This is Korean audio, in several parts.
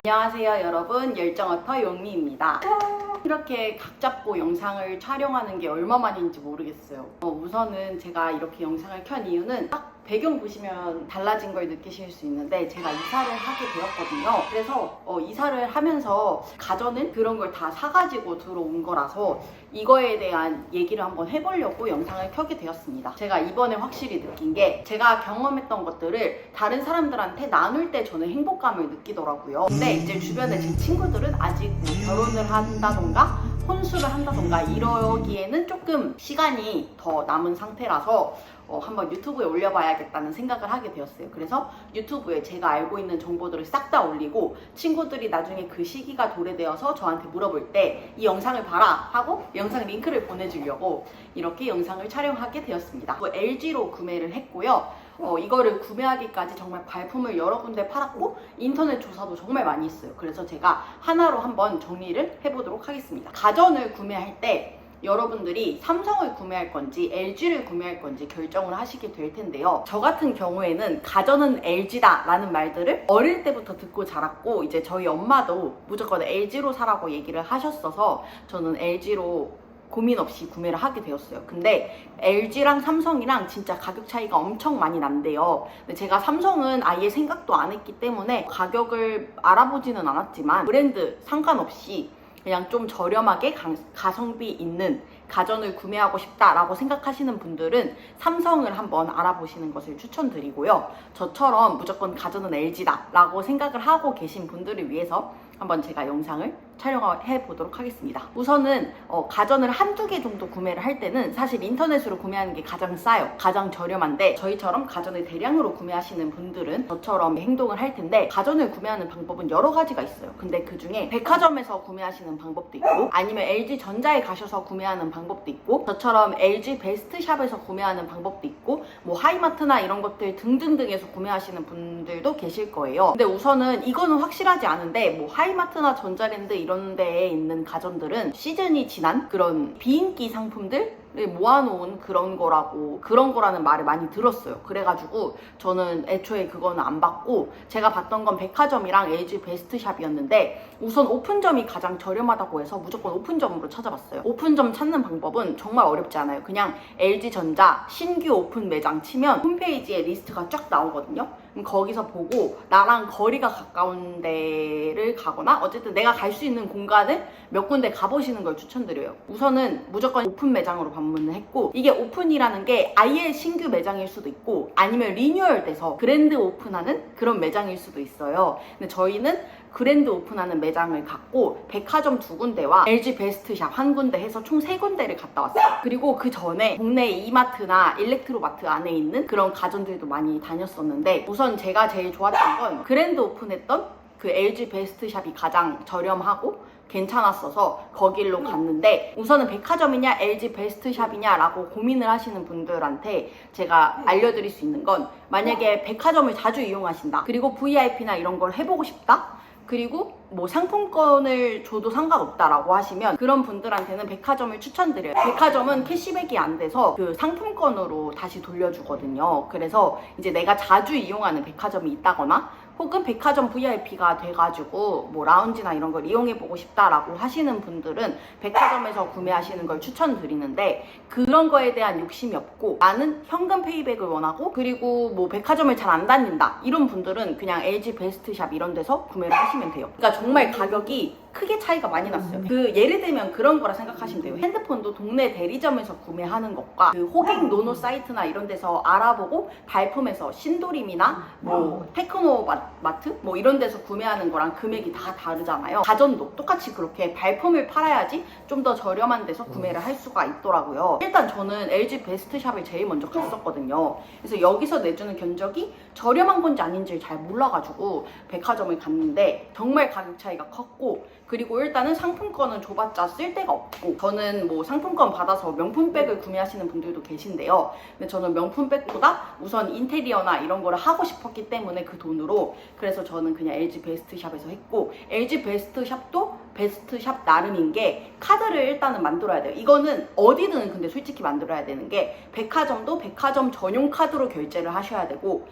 안녕하세요 여러분, 열정어터 용미입니다. 이렇게 각 잡고 영상을 촬영하는 게 얼마만인지 모르겠어요. 우선은 제가 이렇게 영상을 켠 이유는 딱 배경 보시면 달라진 걸 느끼실 수 있는데, 제가 이사를 하게 되었거든요. 그래서 이사를 하면서 가전은 그런 걸 다 사가지고 들어온 거라서 이거에 대한 얘기를 한번 해보려고 영상을 켜게 되었습니다. 제가 이번에 확실히 느낀 게, 제가 경험했던 것들을 다른 사람들한테 나눌 때 저는 행복감을 느끼더라고요. 근데 이제 주변에 제 친구들은 아직 뭐 결혼을 한다던가 혼수를 한다던가 이러기에는 조금 시간이 더 남은 상태라서 한번 유튜브에 올려봐야겠다는 생각을 하게 되었어요. 그래서 유튜브에 제가 알고 있는 정보들을 싹 다 올리고, 친구들이 나중에 그 시기가 도래되어서 저한테 물어볼 때 이 영상을 봐라 하고 영상 링크를 보내주려고 이렇게 영상을 촬영하게 되었습니다. LG로 구매를 했고요. 이거를 구매하기까지 정말 발품을 여러 군데 팔았고 인터넷 조사도 정말 많이 했어요. 그래서 제가 하나로 한번 정리를 해보도록 하겠습니다. 가전을 구매할 때 여러분들이 삼성을 구매할 건지 LG를 구매할 건지 결정을 하시게 될 텐데요. 저 같은 경우에는 가전은 LG다 라는 말들을 어릴 때부터 듣고 자랐고, 이제 저희 엄마도 무조건 LG로 사라고 얘기를 하셨어서 저는 LG로 고민 없이 구매를 하게 되었어요. 근데 LG랑 삼성이랑 진짜 가격 차이가 엄청 많이 난대요. 근데 제가 삼성은 아예 생각도 안 했기 때문에 가격을 알아보지는 않았지만, 브랜드 상관없이 그냥 좀 저렴하게 가성비 있는 가전을 구매하고 싶다라고 생각하시는 분들은 삼성을 한번 알아보시는 것을 추천드리고요. 저처럼 무조건 가전은 LG다 라고 생각을 하고 계신 분들을 위해서 한번 제가 영상을 촬영해 보도록 하겠습니다. 우선은 가전을 한두 개 정도 구매를 할 때는 사실 인터넷으로 구매하는 게 가장 싸요. 가장 저렴한데, 저희처럼 가전을 대량으로 구매하시는 분들은 저처럼 행동을 할 텐데, 가전을 구매하는 방법은 여러 가지가 있어요. 근데 그 중에 백화점에서 구매하시는 방법도 있고, 아니면 LG전자에 가셔서 구매하는 방법도 있고, 저처럼 LG 베스트샵에서 구매하는 방법도 있고, 뭐 하이마트나 이런 것들 등등등에서 구매하시는 분들도 계실 거예요. 근데 우선은 이거는 확실하지 않은데, 뭐 하이마트나 전자랜드 이런 데에 있는 가전들은 시즌이 지난 그런 비인기 상품들을 모아놓은 그런 거라는 말을 많이 들었어요. 그래가지고 저는 애초에 그거는 안 받고, 제가 봤던 건 백화점이랑 LG 베스트샵이었는데, 우선 오픈점이 가장 저렴하다고 해서 무조건 오픈점으로 찾아봤어요. 오픈점 찾는 방법은 정말 어렵지 않아요. 그냥 LG전자 신규 오픈 매장 치면 홈페이지에 리스트가 쫙 나오거든요. 그럼 거기서 보고 나랑 거리가 가까운 데를 가거나, 어쨌든 내가 갈 수 있는 공간을 몇 군데 가보시는 걸 추천드려요. 우선은 무조건 오픈 매장으로 방문을 했고, 이게 오픈이라는 게 아예 신규 매장일 수도 있고, 아니면 리뉴얼돼서 그랜드 오픈하는 그런 매장일 수도 있어요. 근데 저희는 그랜드 오픈하는 매장을 갔고, 백화점 2군데와 LG 베스트샵 1군데 해서 총 3군데를 갔다 왔어요. 그리고 그 전에 동네 이마트나 일렉트로마트 안에 있는 그런 가전들도 많이 다녔었는데, 우선 제가 제일 좋았던 건 그랜드 오픈했던 그 LG 베스트샵이 가장 저렴하고 괜찮았어서 거길로 갔는데, 우선은 백화점이냐 LG 베스트샵이냐 라고 고민을 하시는 분들한테 제가 알려드릴 수 있는 건, 만약에 백화점을 자주 이용하신다, 그리고 VIP나 이런 걸 해보고 싶다, 그리고 뭐 상품권을 줘도 상관없다라고 하시면, 그런 분들한테는 백화점을 추천드려요. 백화점은 캐시백이 안 돼서 그 상품권으로 다시 돌려주거든요. 그래서 이제 내가 자주 이용하는 백화점이 있다거나, 혹은 백화점 VIP가 돼가지고 뭐 라운지나 이런 걸 이용해보고 싶다라고 하시는 분들은 백화점에서 구매하시는 걸 추천드리는데, 그런 거에 대한 욕심이 없고 나는 현금 페이백을 원하고, 그리고 뭐 백화점을 잘 안 다닌다 이런 분들은 그냥 LG 베스트샵 이런 데서 구매를 하시면 돼요. 그러니까 정말 가격이 크게 차이가 많이 났어요. 예를 들면 그런 거라 생각하시면 돼요. 핸드폰도 동네 대리점에서 구매하는 것과 그 호객 노노 사이트나 이런 데서 알아보고 발품에서 신도림이나 뭐 테크노 마트 뭐 이런 데서 구매하는 거랑 금액이 다 다르잖아요. 가전도 똑같이 그렇게 발품을 팔아야지 좀 더 저렴한 데서 구매를 할 수가 있더라고요. 일단 저는 LG 베스트샵을 제일 먼저 갔었거든요. 그래서 여기서 내주는 견적이 저렴한 건지 아닌지 잘 몰라가지고 백화점을 갔는데 정말 가격 차이가 컸고, 그리고 일단은 상품권은 줘봤자 쓸 데가 없고, 저는 뭐 상품권 받아서 명품백을 구매하시는 분들도 계신데요. 근데 저는 명품백보다 우선 인테리어나 이런 거를 하고 싶었기 때문에 그 돈으로, 그래서 저는 그냥 LG 베스트샵에서 했고, LG 베스트샵도 베스트샵 나름인 게 카드를 일단은 만들어야 돼요. 이거는 어디든 근데 솔직히 만들어야 되는 게, 백화점도 백화점 전용 카드로 결제를 하셔야 되고,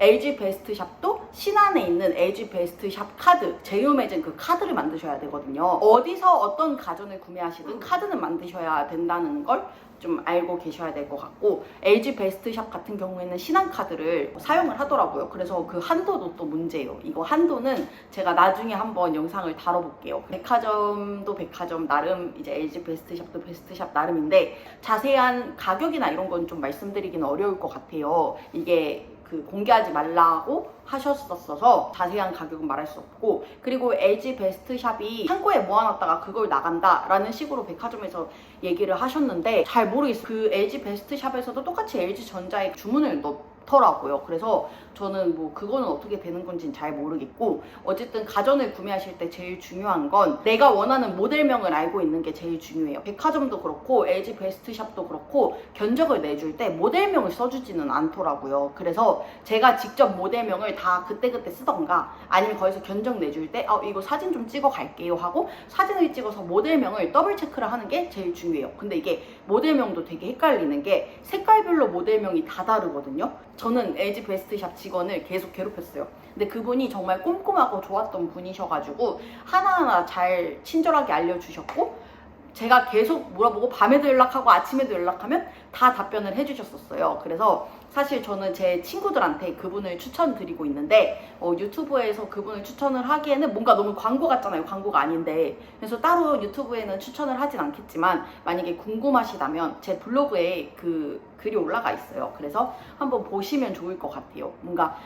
LG 베스트샵도 신안에 있는 LG 베스트 샵 카드, 제휴맺은 그 카드를 만드셔야 되거든요. 어디서 어떤 가전을 구매하시든 카드는 만드셔야 된다는 걸 좀 알고 계셔야 될 것 같고, LG 베스트샵 같은 경우에는 신한카드를 사용을 하더라고요. 그래서 그 한도도 또 문제예요. 이거 한도는 제가 나중에 한번 영상을 다뤄볼게요. 백화점도 백화점 나름, 이제 LG 베스트샵도 베스트샵 나름인데 자세한 가격이나 이런 건 좀 말씀드리기는 어려울 것 같아요. 이게 공개하지 말라고 하셨었어서 자세한 가격은 말할 수 없고, 그리고 LG 베스트샵이 창고에 모아놨다가 그걸 나간다라는 식으로 백화점에서 얘기를 하셨는데 잘 모르겠어요. 그 LG 베스트샵에서도 똑같이 LG전자에 주문을 넣더라고요. 그래서 저는 뭐 그거는 어떻게 되는 건지는 잘 모르겠고, 어쨌든 가전을 구매하실 때 제일 중요한 건 내가 원하는 모델명을 알고 있는 게 제일 중요해요. 백화점도 그렇고 LG 베스트샵도 그렇고 견적을 내줄 때 모델명을 써주지는 않더라고요. 그래서 제가 직접 모델명을 다 그때그때 쓰던가, 아니면 거기서 견적 내줄 때 이거 사진 좀 찍어 갈게요 하고 사진을 찍어서 모델명을 더블 체크를 하는 게 제일 중요해요. 근데 이게 모델명도 되게 헷갈리는 게 색깔별로 모델명이 다 다르거든요. 저는 LG 베스트샵 직원을 계속 괴롭혔어요. 근데 그분이 정말 꼼꼼하고 좋았던 분이셔가지고 하나하나 잘 친절하게 알려주셨고, 제가 계속 물어보고 밤에도 연락하고 아침에도 연락하면 다 답변을 해주셨었어요. 그래서 사실 저는 제 친구들한테 그분을 추천드리고 있는데 유튜브에서 그분을 추천을 하기에는 뭔가 너무 광고 같잖아요. 광고가 아닌데. 그래서 따로 유튜브에는 추천을 하진 않겠지만 만약에 궁금하시다면 제 블로그에 그 글이 올라가 있어요. 그래서 한번 보시면 좋을 것 같아요. 뭔가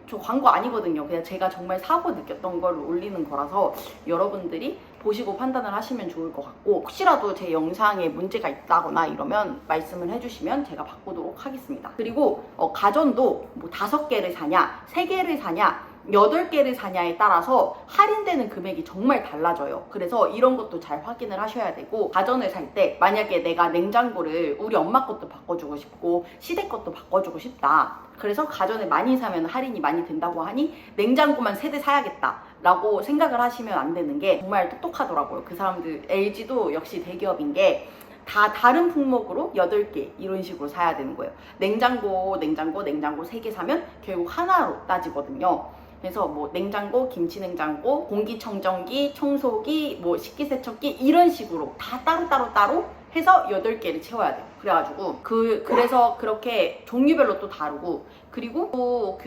저 광고 아니거든요. 그냥 제가 정말 사고 느꼈던 걸 올리는 거라서 여러분들이 보시고 판단을 하시면 좋을 것 같고, 혹시라도 제 영상에 문제가 있다거나 이러면 말씀을 해주시면 제가 바꾸도록 하겠습니다. 그리고 가전도 뭐 5개를 사냐 3개를 사냐 8개를 사냐에 따라서 할인되는 금액이 정말 달라져요. 그래서 이런 것도 잘 확인을 하셔야 되고, 가전을 살 때 만약에 내가 냉장고를 우리 엄마 것도 바꿔주고 싶고 시댁 것도 바꿔주고 싶다, 그래서 가전을 많이 사면 할인이 많이 된다고 하니 냉장고만 3대 사야겠다 라고 생각을 하시면 안 되는 게, 정말 똑똑하더라고요. 그 사람들. LG도 역시 대기업인 게 다 다른 품목으로 8개 이런 식으로 사야 되는 거예요. 냉장고 3개 사면 결국 하나로 따지거든요. 그래서 뭐 냉장고, 김치냉장고, 공기청정기, 청소기, 뭐 식기세척기 이런 식으로 다 따로 해서 8개를 채워야 돼요. 그래가지고 그래서 그렇게 종류별로 또 다르고, 그리고 또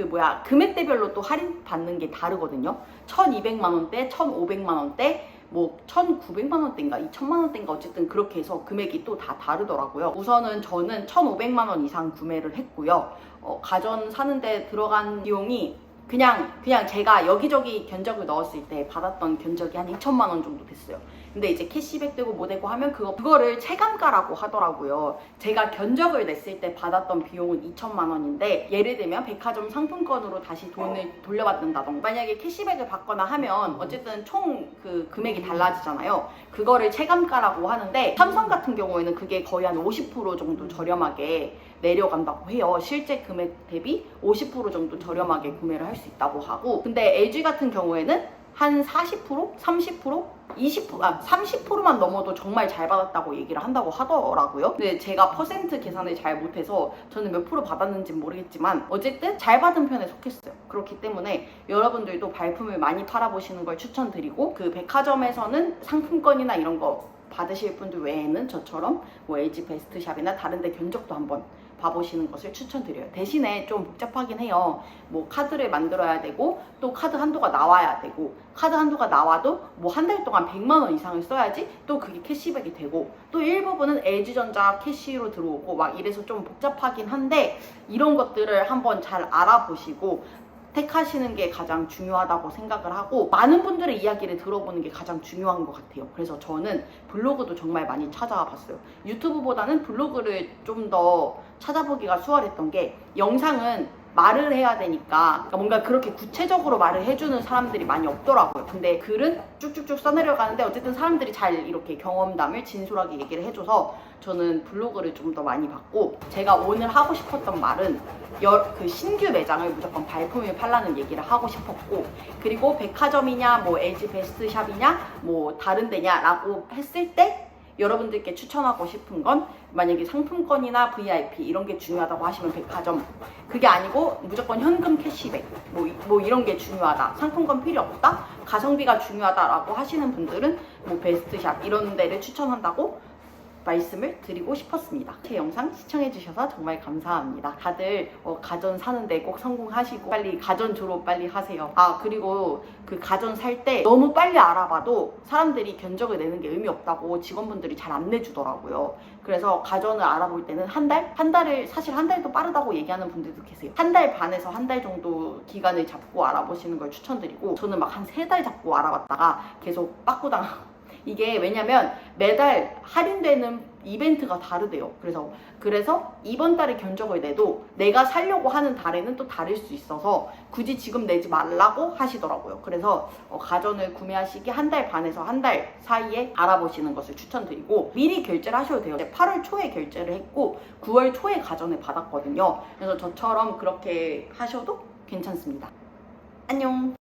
금액대별로 또 할인 받는 게 다르거든요. 1,200만 원대, 1,500만 원대, 뭐 1,900만 원대인가 2,000만 원대인가 어쨌든 그렇게 해서 금액이 또 다 다르더라고요. 우선은 저는 1,500만 원 이상 구매를 했고요. 가전 사는데 들어간 비용이 그냥 제가 여기저기 견적을 넣었을 때 받았던 견적이 한 2천만 원 정도 됐어요. 근데 이제 캐시백 되고 뭐 되고 하면 그거를 체감가라고 하더라고요. 제가 견적을 냈을 때 받았던 비용은 2천만 원인데, 예를 들면 백화점 상품권으로 다시 돈을 돌려받는다던가, 만약에 캐시백을 받거나 하면 어쨌든 총 그 금액이 달라지잖아요. 그거를 체감가라고 하는데, 삼성 같은 경우에는 그게 거의 한 50% 정도 저렴하게 내려간다고 해요. 실제 금액 대비 50% 정도 저렴하게 구매를 할 수 있다고 하고, 근데 LG 같은 경우에는 한 40%? 30%? 30%만 넘어도 정말 잘 받았다고 얘기를 한다고 하더라고요. 근데 제가 퍼센트 계산을 잘 못해서 저는 몇 프로 받았는지 모르겠지만 어쨌든 잘 받은 편에 속했어요. 그렇기 때문에 여러분들도 발품을 많이 팔아보시는 걸 추천드리고, 그 백화점에서는 상품권이나 이런 거 받으실 분들 외에는 저처럼 뭐 LG 베스트샵이나 다른 데 견적도 한번 봐보시는 것을 추천드려요. 대신에 좀 복잡하긴 해요. 뭐 카드를 만들어야 되고, 또 카드 한도가 나와야 되고, 카드 한도가 나와도 뭐 한 달 동안 100만 원 이상을 써야지 또 그게 캐시백이 되고, 또 일부분은 LG전자 캐시로 들어오고 막 이래서 좀 복잡하긴 한데, 이런 것들을 한번 잘 알아보시고 택하시는 게 가장 중요하다고 생각을 하고, 많은 분들의 이야기를 들어보는 게 가장 중요한 것 같아요. 그래서 저는 블로그도 정말 많이 찾아와 봤어요. 유튜브보다는 블로그를 좀 더 찾아보기가 수월했던 게, 영상은 말을 해야 되니까 뭔가 그렇게 구체적으로 말을 해주는 사람들이 많이 없더라고요. 근데 글은 쭉쭉쭉 써내려가는데 어쨌든 사람들이 잘 이렇게 경험담을 진솔하게 얘기를 해줘서 저는 블로그를 좀 더 많이 봤고, 제가 오늘 하고 싶었던 말은 그 신규 매장을 무조건 발품을 팔라는 얘기를 하고 싶었고, 그리고 백화점이냐 뭐 LG 베스트샵이냐 뭐 다른 데냐 라고 했을 때 여러분들께 추천하고 싶은 건 만약에 상품권이나 VIP 이런 게 중요하다고 하시면 백화점, 그게 아니고 무조건 현금 캐시백 뭐 이런 게 중요하다, 상품권 필요 없다, 가성비가 중요하다라고 하시는 분들은 뭐 베스트샵 이런 데를 추천한다고 말씀을 드리고 싶었습니다. 제 영상 시청해주셔서 정말 감사합니다. 다들 가전 사는데 꼭 성공하시고 빨리 가전 졸업 빨리 하세요. 아, 그리고 그 가전 살 때 너무 빨리 알아봐도 사람들이 견적을 내는 게 의미 없다고 직원분들이 잘 안 내주더라고요. 그래서 가전을 알아볼 때는 한 달을 사실 한 달도 빠르다고 얘기하는 분들도 계세요. 한 달 반에서 한 달 정도 기간을 잡고 알아보시는 걸 추천드리고, 저는 막 한 3달 잡고 알아봤다가 계속 빠꾸당하고, 이게 왜냐면 매달 할인되는 이벤트가 다르대요. 그래서 이번 달에 견적을 내도 내가 살려고 하는 달에는 또 다를 수 있어서 굳이 지금 내지 말라고 하시더라고요. 그래서 가전을 구매하시기 한 달 반에서 한 달 사이에 알아보시는 것을 추천드리고, 미리 결제를 하셔도 돼요. 8월 초에 결제를 했고 9월 초에 가전을 받았거든요. 그래서 저처럼 그렇게 하셔도 괜찮습니다. 안녕.